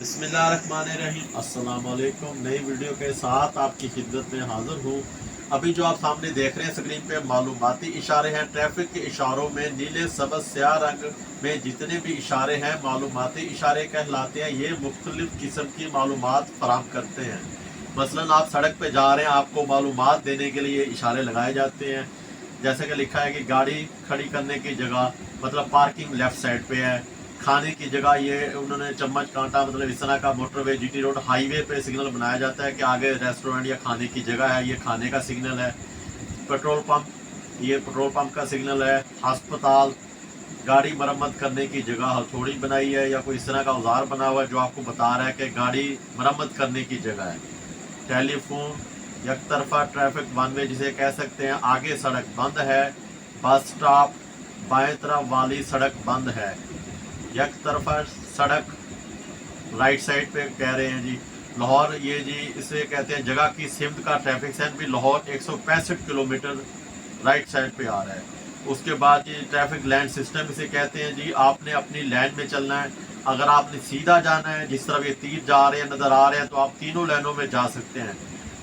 बिस्मिल्लाहिर्रहमानिर्रहीम। अस्सलाम वालेकुम। नई वीडियो के साथ आपकी खिदमत में हाजिर हूँ। अभी जो आप सामने देख रहे हैं स्क्रीन पे मालूमाती इशारे हैं। ट्रैफिक के इशारों में नीले सबज स्याह रंग में जितने भी इशारे हैं मालूमाती इशारे कहलाते हैं। ये मुख्तलिफ किस्म की मालूमात फराहम करते हैं। मसलन आप सड़क पे जा रहे हैं, आपको मालूमात देने के लिए इशारे लगाए जाते हैं। जैसे कि लिखा है कि गाड़ी खड़ी करने की जगह मतलब पार्किंग लेफ्ट साइड पे है। खाने की जगह ये उन्होंने चम्मच कांटा मतलब इस तरह का मोटरवे जीटी रोड हाईवे पे सिग्नल बनाया जाता है कि आगे रेस्टोरेंट या खाने की जगह है, ये खाने का सिग्नल है। पेट्रोल पंप, ये पेट्रोल पंप का सिग्नल है। अस्पताल, गाड़ी मरम्मत करने की जगह हथौड़ी बनाई है या कोई इस तरह का औजार बना हुआ है जो आपको बता रहा है कि गाड़ी मरम्मत करने की जगह है। टेलीफोन, एक तरफा ट्रैफिक वन वे जिसे कह सकते हैं, आगे सड़क बंद है। बस स्टॉप, बाएं तरफ वाली सड़क बंद है। एक तरफा सड़क राइट साइड पे कह रहे हैं जी। लाहौर, ये जी इसे कहते हैं जगह की सिमत का ट्रैफिक साइन भी लाहौर 165 किलोमीटर राइट साइड पे आ रहा है। उसके बाद ये ट्रैफिक लाइन सिस्टम इसे कहते हैं जी। आपने अपनी लाइन में चलना है। अगर आपने सीधा जाना है, जिस तरफ ये तीर जा रहे हैं नजर आ रहे हैं, तो आप तीनों लाइनों में जा सकते हैं।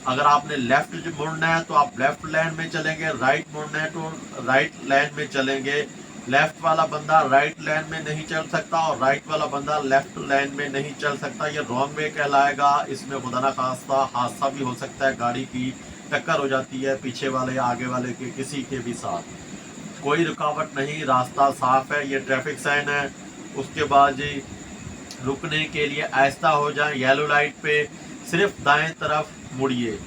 अगर आपने लेफ्ट मुड़ना है तो आप लेफ्ट लाइन में चलेंगे, राइट मुड़ना है तो राइट लाइन में चलेंगे। लेफ्ट वाला बंदा राइट लाइन में नहीं चल सकता और राइट वाला बंदा लेफ्ट लाइन में नहीं चल सकता। ये रॉन्ग वे कहलाएगा। इसमें खुदा ना खास्ता हादसा भी हो सकता है, गाड़ी की टक्कर हो जाती है पीछे वाले या आगे वाले के किसी के भी साथ। कोई रुकावट नहीं, रास्ता साफ है। ये ट्रैफिक साइन है। उसके बाद जी रुकने के लिए आहिस्ता हो जाए, येलो लाइट पे सिर्फ दाएं तरफ मुड़िए।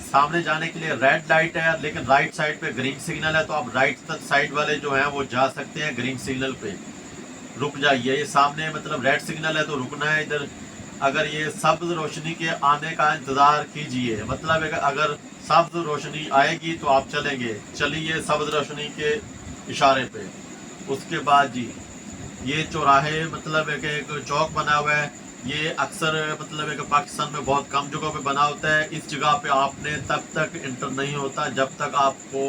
सामने जाने के लिए रेड लाइट है लेकिन राइट साइड पे ग्रीन सिग्नल है, तो आप राइट साइड वाले जो हैं वो जा सकते हैं। ग्रीन सिग्नल पे रुक जाइए। ये सामने मतलब रेड सिग्नल है तो रुकना है इधर। अगर ये सब्ज रोशनी के आने का इंतजार कीजिए, मतलब अगर सब्ज रोशनी आएगी तो आप चलेंगे, चलिए सब्ज रोशनी के इशारे पे। उसके बाद जी ये चौराहे मतलब एक चौक बना हुआ है। ये अक्सर मतलब एक पाकिस्तान में बहुत कम जगहों पे बना होता है। इस जगह पे आपने तब तक इंटर नहीं होता जब तक आपको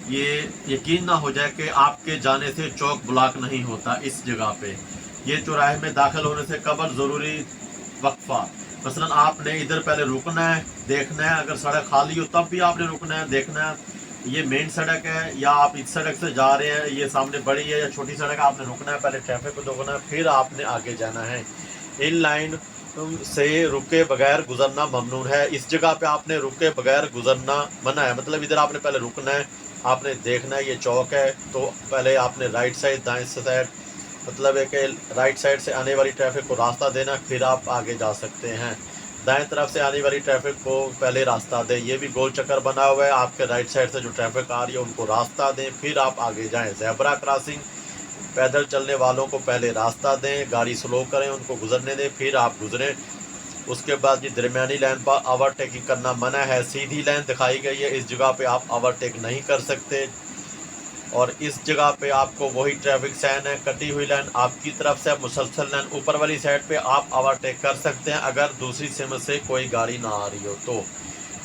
ये यकीन ना हो जाए कि आपके जाने से चौक ब्लॉक नहीं होता। इस जगह पे ये चौराहे में दाखिल होने से कबल ज़रूरी वक्फा, मसलन आपने इधर पहले रुकना है, देखना है। अगर सड़क खाली हो तब भी आपने रुकना है, देखना है ये मेन सड़क है या आप इस सड़क से जा रहे हैं, ये सामने बड़ी है या छोटी सड़क है। आपने रुकना है, पहले ट्रैफिक को देखना है, फिर आपने आगे जाना है। इन लाइन से रुके बगैर गुजरना ममनून है। इस जगह पे आपने रुके बगैर गुजरना मना है। मतलब इधर आपने पहले रुकना है, आपने देखना है ये चौक है तो पहले आपने राइट साइड दाएं साइड मतलब है कि राइट साइड से आने वाली ट्रैफिक को रास्ता देना, फिर आप आगे जा सकते हैं। दाएं तरफ से आने वाली ट्रैफिक को पहले रास्ता दें। ये भी गोल चक्कर बना हुआ है। आपके राइट साइड से जो ट्रैफिक आ रही है उनको रास्ता दें, फिर आप आगे जाएं। ज़ेब्रा क्रॉसिंग, पैदल चलने वालों को पहले रास्ता दें, गाड़ी स्लो करें, उनको गुजरने दें, फिर आप गुजरें। उसके बाद ये दरमियानी लाइन पर ओवरटेकिंग करना मना है। सीधी लाइन दिखाई गई है, इस जगह पे आप ओवरटेक नहीं कर सकते। और इस जगह पे आपको वही ट्रैफिक साइन है, कटी हुई लाइन आपकी तरफ से मुसलसल लाइन ऊपर वाली साइड पे आप ओवरटेक कर सकते हैं अगर दूसरी सिम से कोई गाड़ी ना आ रही हो तो।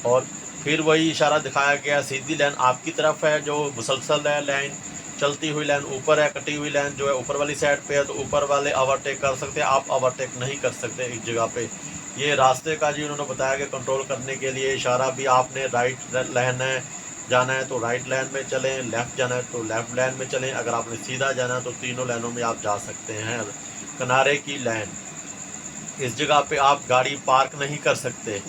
और फिर वही इशारा दिखाया गया, सीधी लाइन आपकी तरफ है जो मुसलसल है लाइन, चलती हुई लाइन ऊपर है, कटी हुई लाइन जो है ऊपर वाली साइड पे है तो ऊपर वाले ओवरटेक कर सकते हैं, आप ओवरटेक नहीं कर सकते इस जगह पे। ये रास्ते का जी उन्होंने बताया कि कंट्रोल करने के लिए इशारा भी, आपने राइट लाइन है जाना है तो राइट लाइन में चलें, लेफ़्ट जाना है तो लेफ़्ट लाइन में चलें। अगर आपने सीधा जाना है तो तीनों लाइनों में आप जा सकते हैं। किनारे की लाइन, इस जगह पे आप गाड़ी पार्क नहीं कर सकते।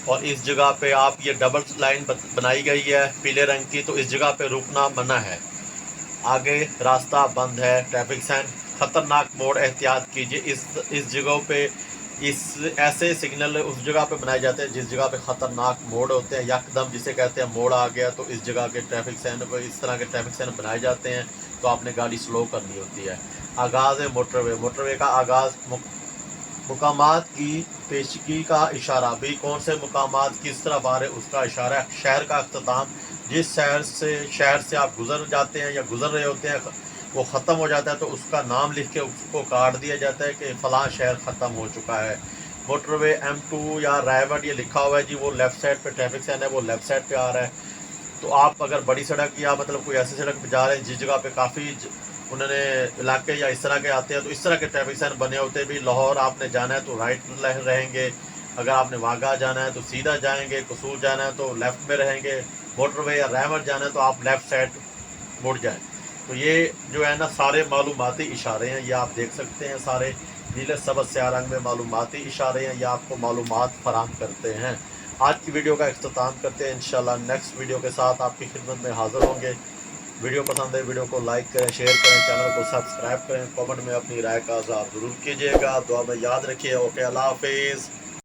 और इस जगह पे आप ये डबल लाइन बनाई गई है पीले रंग की, तो इस जगह पे रुकना मना है। आगे रास्ता बंद है। ट्रैफिक साइन, खतरनाक मोड़ एहतियात कीजिए। इस जगहों पे इस ऐसे सिग्नल उस जगह पे बनाए जाते हैं जिस जगह पे ख़तरनाक मोड़ होते हैं। यकदम जिसे कहते हैं मोड़ आ गया, तो इस जगह के ट्रैफिक साइन को इस तरह के ट्रैफिक साइन बनाए जाते हैं तो आपने गाड़ी स्लो करनी होती है। आगाज़ है मोटरवे, मोटरवे का आगाज़ मुकामात की पेशगी का इशारा भी, कौन से मुकामात किस तरफ आ रहे उसका इशारा है। शहर का अख्ताम, जिस शहर से आप गुजर जाते हैं या गुजर रहे होते हैं वो ख़त्म हो जाता है तो उसका नाम लिख के उसको काट दिया जाता है कि फ़लाँ शहर ख़त्म हो चुका है। मोटरवे M2 या रायवट ये लिखा हुआ है जी, वो लेफ़्ट साइड पे ट्रैफिक साइन है, वो लेफ़्ट साइड पे आ रहा है। तो आप अगर बड़ी सड़क या मतलब कोई ऐसी सड़क पे जा रहे हैं जिस जगह पे काफ़ी उन्होंने इलाके या इस तरह के आते हैं तो इस तरह के ट्रैफिक साइन बने होते हैं। भी लाहौर आपने जाना है तो राइट रहेंगे, अगर आपने वाघा जाना है तो सीधा जाएंगे, कसूर जाना है तो लेफ्ट में रहेंगे, मोटरवे या रहमत जाना है तो आप लेफ्ट साइड मुड़ जाएं। तो ये जो है ना सारे मालूमाती इशारे हैं, ये आप देख सकते हैं, सारे नीले सबज स्याह रंग में मालूमाती इशारे हैं, ये आपको मालूमात फराहम करते हैं। आज की वीडियो का इख्तिताम करते हैं, इंशाल्लाह नेक्स्ट वीडियो के साथ आपकी खिदमत में हाजिर होंगे। वीडियो पसंद है वीडियो को लाइक करें, शेयर करें, चैनल को सब्सक्राइब करें, कमेंट में अपनी राय का इज़हार ज़रूर कीजिएगा। दुआ में याद रखिए। ओके, अल्लाह हाफिज़।